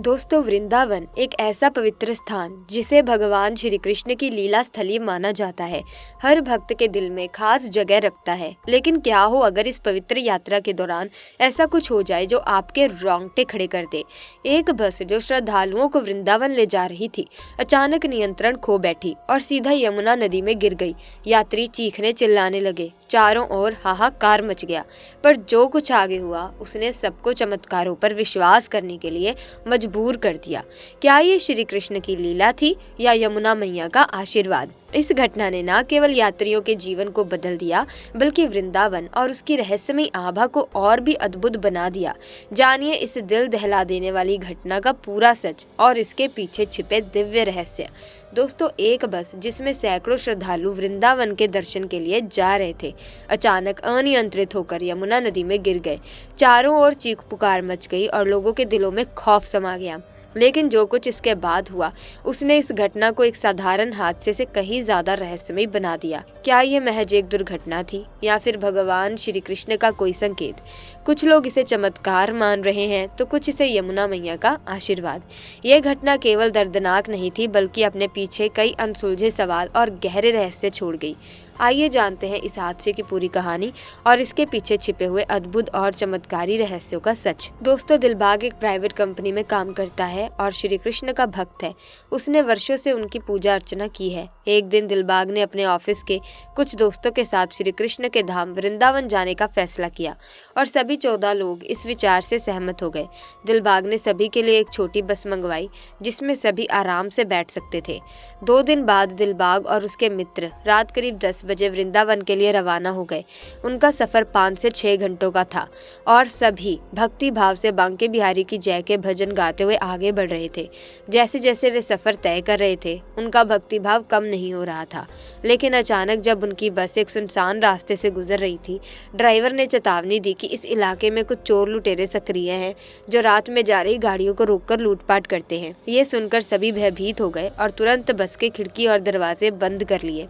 दोस्तों, वृंदावन एक ऐसा पवित्र स्थान जिसे भगवान श्री कृष्ण की लीला स्थली माना जाता है, हर भक्त के दिल में खास जगह रखता है। लेकिन क्या हो अगर इस पवित्र यात्रा के दौरान ऐसा कुछ हो जाए जो आपके रोंगटे खड़े कर दे। एक बस जो श्रद्धालुओं को वृंदावन ले जा रही थी, अचानक नियंत्रण खो बैठी और सीधा यमुना नदी में गिर गई। यात्री चीखने चिल्लाने लगे, चारों ओर हाहाकार मच गया। पर जो कुछ आगे हुआ उसने सबको चमत्कारों पर विश्वास करने के लिए मजबूर कर दिया। क्या ये श्री कृष्ण की लीला थी या यमुना मैया का आशीर्वाद? इस घटना ने न केवल यात्रियों के जीवन को बदल दिया, बल्कि वृंदावन और उसकी रहस्यमयी आभा को और भी अद्भुत बना दिया। जानिए इस दिल दहला देने वाली घटना का पूरा सच और इसके पीछे छिपे दिव्य रहस्य। दोस्तों, एक बस जिसमें सैकड़ों श्रद्धालु वृंदावन के दर्शन के लिए जा रहे थे, अचानक अनियंत्रित होकर यमुना नदी में गिर गए। चारों ओर चीख पुकार मच गई और लोगों के दिलों में खौफ समा गया। लेकिन जो कुछ इसके बाद हुआ उसने इस घटना को एक साधारण हादसे से कहीं ज्यादा रहस्यमय बना दिया। क्या ये महज एक दुर्घटना थी या फिर भगवान श्री कृष्ण का कोई संकेत? कुछ लोग इसे चमत्कार मान रहे हैं तो कुछ इसे यमुना मैया का आशीर्वाद। यह घटना केवल दर्दनाक नहीं थी, बल्कि अपने पीछे कई अनसुलझे सवाल और गहरे रहस्य छोड़ गई। आइए जानते हैं इस हादसे की पूरी कहानी और इसके पीछे छिपे हुए अद्भुत और चमत्कारी रहस्यों का सच। दोस्तों, दिलबाग एक प्राइवेट कंपनी में काम करता है और श्री कृष्ण का भक्त है। उसने वर्षों से उनकी पूजा अर्चना की है। एक दिन दिलबाग ने अपने ऑफिस के कुछ दोस्तों के साथ श्री कृष्ण के धाम वृंदावन जाने का फैसला किया और सभी 14 लोग इस विचार से सहमत हो गए। दिलबाग ने सभी के लिए एक छोटी बस मंगवाई जिसमें सभी आराम से बैठ सकते थे। 2 दिन बाद दिलबाग और उसके मित्र रात करीब 10 बजे वृंदावन के लिए रवाना हो गए। उनका सफर 5 से 6 घंटों का था और सभी भक्ति भाव से बांके बिहारी की जय के भजन गाते हुए आगे बढ़ रहे थे। जैसे जैसे वे सफर तय कर रहे थे, उनका भक्ति भाव कम नहीं हो रहा था। लेकिन अचानक जब उनकी बस एक सुनसान रास्ते से गुजर रही थी, ड्राइवर ने चेतावनी दी कि इस इलाके में कुछ चोर लुटेरे सक्रिय हैं जो रात में जा रही गाड़ियों को रोककर लूटपाट करते हैं। ये सुनकर सभी भयभीत हो गए और तुरंत बस के खिड़की और दरवाजे बंद कर लिए।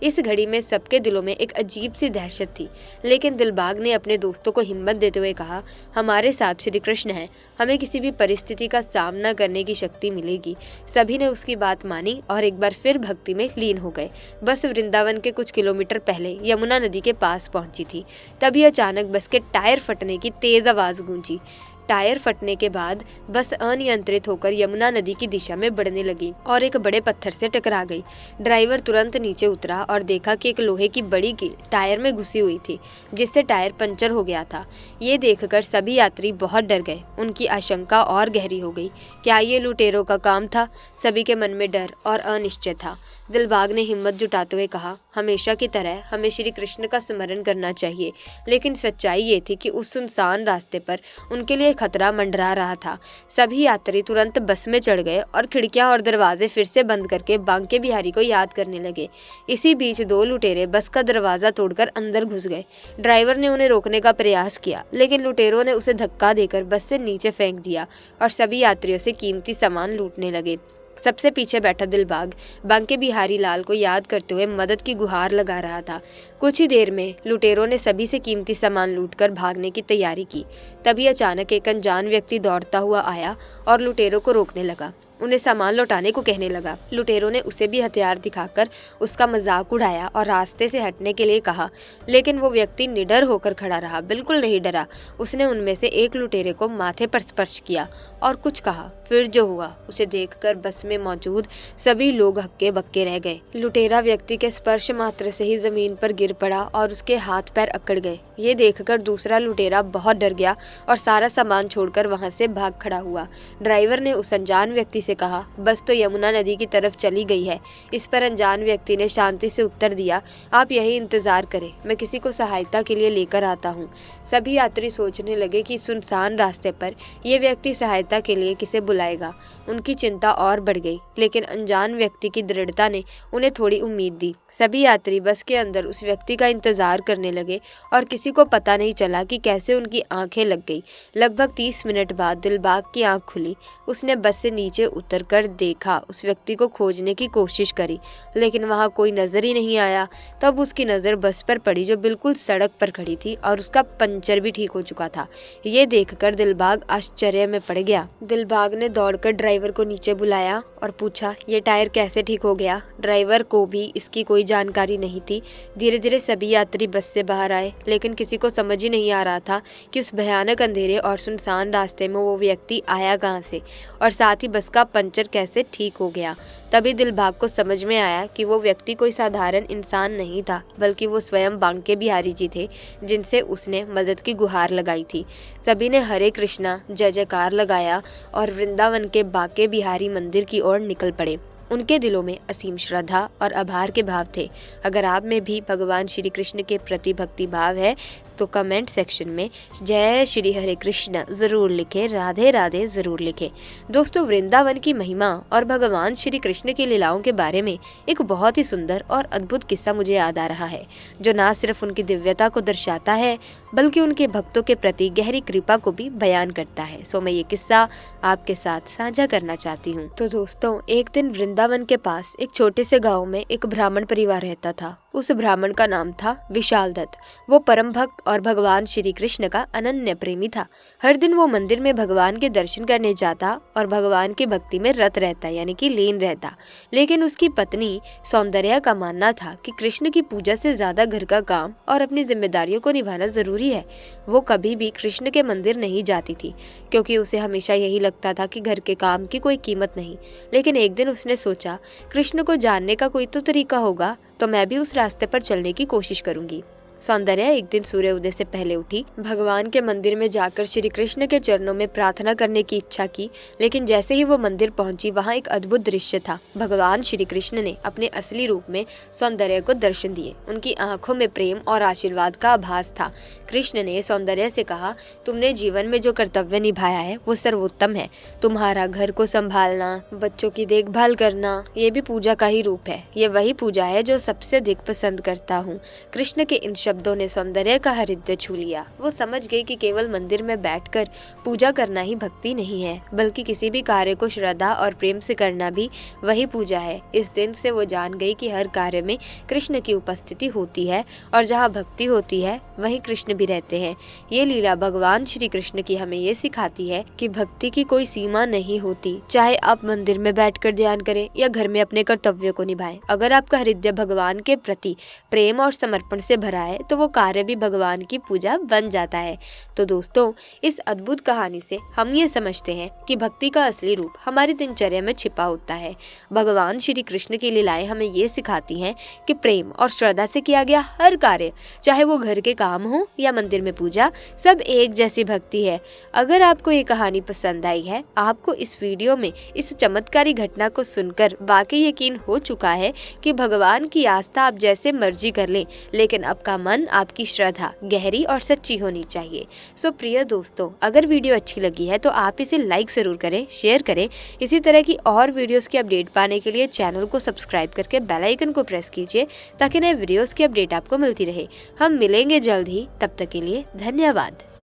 इस घड़ी में सबके दिलों में एक अजीब सी दहशत थी, लेकिन दिलबाग ने अपने दोस्तों को हिम्मत देते हुए कहा, हमारे साथ श्री कृष्ण हैं, हमें किसी भी परिस्थिति का सामना करने की शक्ति मिलेगी। सभी ने उसकी बात मानी और एक बार फिर भक्ति में लीन हो गए। बस वृंदावन के कुछ किलोमीटर पहले यमुना नदी के पास पहुंची थी, तभी अचानक बस के टायर फटने की तेज आवाज गूंजी। टायर फटने के बाद बस अनियंत्रित होकर यमुना नदी की दिशा में बढ़ने लगी और एक बड़े पत्थर से टकरा गई। ड्राइवर तुरंत नीचे उतरा और देखा कि एक लोहे की बड़ी कील टायर में घुसी हुई थी, जिससे टायर पंचर हो गया था। ये देखकर सभी यात्री बहुत डर गए। उनकी आशंका और गहरी हो गई। क्या ये लुटेरों का काम था? सभी के मन में डर और अनिश्चय था। दिलबाग ने हिम्मत जुटाते हुए कहा, हमेशा की तरह हमें श्री कृष्ण का स्मरण करना चाहिए। लेकिन सच्चाई ये थी कि उस सुनसान रास्ते पर उनके लिए खतरा मंडरा रहा था। सभी यात्री तुरंत बस में चढ़ गए और खिड़कियां और दरवाजे फिर से बंद करके बांके बिहारी को याद करने लगे। इसी बीच 2 लुटेरे बस का दरवाजा तोड़कर अंदर घुस गए। ड्राइवर ने उन्हें रोकने का प्रयास किया, लेकिन लुटेरों ने उसे धक्का देकर बस से नीचे फेंक दिया और सभी यात्रियों से कीमती सामान लूटने लगे। सबसे पीछे बैठा दिलबाग बांके बिहारी लाल को याद करते हुए मदद की गुहार लगा रहा था। कुछ ही देर में लुटेरों ने सभी से कीमती सामान लूटकर भागने की तैयारी की। तभी अचानक एक अनजान व्यक्ति दौड़ता हुआ आया और लुटेरों को रोकने लगा। उन्हें सामान लौटाने को कहने लगा। लुटेरों ने उसे भी हथियार दिखाकर उसका मजाक उड़ाया और रास्ते से हटने के लिए कहा, लेकिन वो व्यक्ति निडर होकर खड़ा रहा, बिल्कुल नहीं डरा। उसने उनमें से एक लुटेरे को माथे पर स्पर्श किया और कुछ कहा। फिर जो हुआ उसे देखकर बस में मौजूद सभी लोग हक्के बक्के रह गए। लुटेरा व्यक्ति के स्पर्श मात्र से ही जमीन पर गिर पड़ा और उसके हाथ पैर अकड़ गए। ये देखकर दूसरा लुटेरा बहुत डर गया और सारा सामान छोड़कर वहां से भाग खड़ा हुआ। ड्राइवर ने उस अनजान व्यक्ति से कहा, बस तो यमुना नदी की तरफ चली गई है। इस पर अनजान व्यक्ति ने शांति से उत्तर दिया, आप यही इंतजार करें, मैं किसी को सहायता के लिए लेकर आता हूँ। सभी यात्री सोचने लगे कि सुनसान रास्ते पर यह व्यक्ति सहायता के लिए किसे बुलाएगा। उनकी चिंता और बढ़ गई, लेकिन अनजान व्यक्ति की दृढ़ता ने उन्हें थोड़ी उम्मीद दी। सभी यात्री बस के अंदर उस व्यक्ति का इंतजार करने लगे और किसी को पता नहीं चला कि कैसे उनकी आंखें लग गई। लगभग 30 मिनट बाद दिलबाग की आंख खुली। उसने बस से नीचे उतरकर देखा, उस व्यक्ति को खोजने की कोशिश करी, लेकिन वहां कोई नजर ही नहीं आया। तब उसकी नज़र बस पर पड़ी जो बिल्कुल सड़क पर खड़ी थी और उसका पंचर भी ठीक हो चुका था। ये देखकर दिलबाग आश्चर्य में पड़ गया। दिलबाग ने दौड़कर ड्राइवर को नीचे बुलाया और पूछा, ये टायर कैसे ठीक हो गया? ड्राइवर को भी इसकी कोई जानकारी नहीं थी। धीरे धीरे सभी यात्री बस से बाहर आए, लेकिन किसी को समझ ही नहीं आ रहा था कि उस भयानक अंधेरे और सुनसान रास्ते में वो व्यक्ति आया कहाँ से और साथ ही बस का पंचर कैसे ठीक हो गया। तभी दिलबाग को समझ में आया कि वो व्यक्ति कोई साधारण इंसान नहीं था, बल्कि वो स्वयं बांके बिहारी जी थे, जिनसे उसने मदद की गुहार लगाई थी। सभी ने हरे कृष्णा जय जयकार लगाया और वृंदावन के बांके बिहारी मंदिर की ओर निकल पड़े। उनके दिलों में असीम श्रद्धा और आभार के भाव थे। अगर आप में भी भगवान श्री कृष्ण के प्रति भक्ति भाव है तो कमेंट सेक्शन में जय श्री हरे कृष्ण जरूर लिखें, राधे राधे जरूर लिखें। दोस्तों, वृंदावन की महिमा और भगवान श्री कृष्ण की लीलाओं के बारे में एक बहुत ही सुंदर और अद्भुत किस्सा मुझे याद आ रहा है, जो न सिर्फ उनकी दिव्यता को दर्शाता है बल्कि उनके भक्तों के प्रति गहरी कृपा को भी बयान करता है। सो मैं ये किस्सा आपके साथ साझा करना चाहती हूँ। तो दोस्तों, एक दिन वृंदावन के पास एक छोटे से गाँव में एक ब्राह्मण परिवार रहता था। उस ब्राह्मण का नाम था विशाल दत्त। वो परम भक्त और भगवान श्री कृष्ण का अनन्य प्रेमी था। हर दिन वो मंदिर में भगवान के दर्शन करने जाता और भगवान की भक्ति में रत रहता, यानी कि लीन रहता। लेकिन उसकी पत्नी सौंदर्या का मानना था कि कृष्ण की पूजा से ज्यादा घर का काम और अपनी जिम्मेदारियों को निभाना जरूरी है। वो कभी भी कृष्ण के मंदिर नहीं जाती थी, क्योंकि उसे हमेशा यही लगता था कि घर के काम की कोई कीमत नहीं। लेकिन एक दिन उसने सोचा, कृष्ण को जानने का कोई तो तरीका होगा, तो मैं भी उस रास्ते पर चलने की कोशिश करूंगी। सौंदर्या एक दिन सूर्य उदय से पहले उठी, भगवान के मंदिर में जाकर श्री कृष्ण के चरणों में प्रार्थना करने की इच्छा की। लेकिन जैसे ही वो मंदिर पहुंची, वहां एक अद्भुत दृश्य था। भगवान श्री कृष्ण ने अपने असली रूप में सौंदर्या को दर्शन दिए। उनकी आंखों में प्रेम और आशीर्वाद का आभास था। कृष्ण ने सौंदर्या से कहा, तुमने जीवन में जो कर्तव्य निभाया है वो सर्वोत्तम है। तुम्हारा घर को संभालना, बच्चों की देखभाल करना, ये भी पूजा का ही रूप है। ये वही पूजा है जो सबसे अधिक पसंद करता हूँ। कृष्ण के इन शब्दों ने सौंदर्या का हृदय छू लिया। वो समझ गई कि केवल मंदिर में बैठकर पूजा करना ही भक्ति नहीं है, बल्कि किसी भी कार्य को श्रद्धा और प्रेम से करना भी वही पूजा है। इस दिन से वो जान गई कि हर कार्य में कृष्ण की उपस्थिति होती है और जहाँ भक्ति होती है वहीं कृष्ण भी रहते हैं। ये लीला भगवान श्री कृष्ण की हमें ये सिखाती है कि भक्ति की कोई सीमा नहीं होती। चाहे आप मंदिर में बैठकर ध्यान करें या घर में अपने कर्तव्यों को निभाएं, अगर आपका हृदय भगवान के प्रति प्रेम और समर्पण से भरा है तो वो कार्य भी भगवान की पूजा बन जाता है। तो दोस्तों, इस अद्भुत कहानी से हम ये समझते हैं कि भक्ति का असली रूप हमारी दिनचर्या में छिपा होता है। भगवान श्री कृष्ण की लीलाएं हमें ये सिखाती हैं कि प्रेम और श्रद्धा से किया गया हर कार्य, चाहे वो घर के काम हो या मंदिर में पूजा, सब एक जैसी भक्ति है। अगर आपको ये कहानी पसंद आई है, आपको इस वीडियो में इस चमत्कारी घटना को सुनकर वाकई यकीन हो चुका है कि भगवान की आस्था आप जैसे मर्जी कर लें, लेकिन आपका मन, आपकी श्रद्धा गहरी और सच्ची होनी चाहिए। सो प्रिय दोस्तों, अगर वीडियो अच्छी लगी है तो आप इसे लाइक जरूर करें, शेयर करें। इसी तरह की और वीडियोस की अपडेट पाने के लिए चैनल को सब्सक्राइब करके बेल आइकन को प्रेस कीजिए, ताकि नए वीडियोस की अपडेट आपको मिलती रहे। हम मिलेंगे जल्द ही, तब तक के लिए धन्यवाद।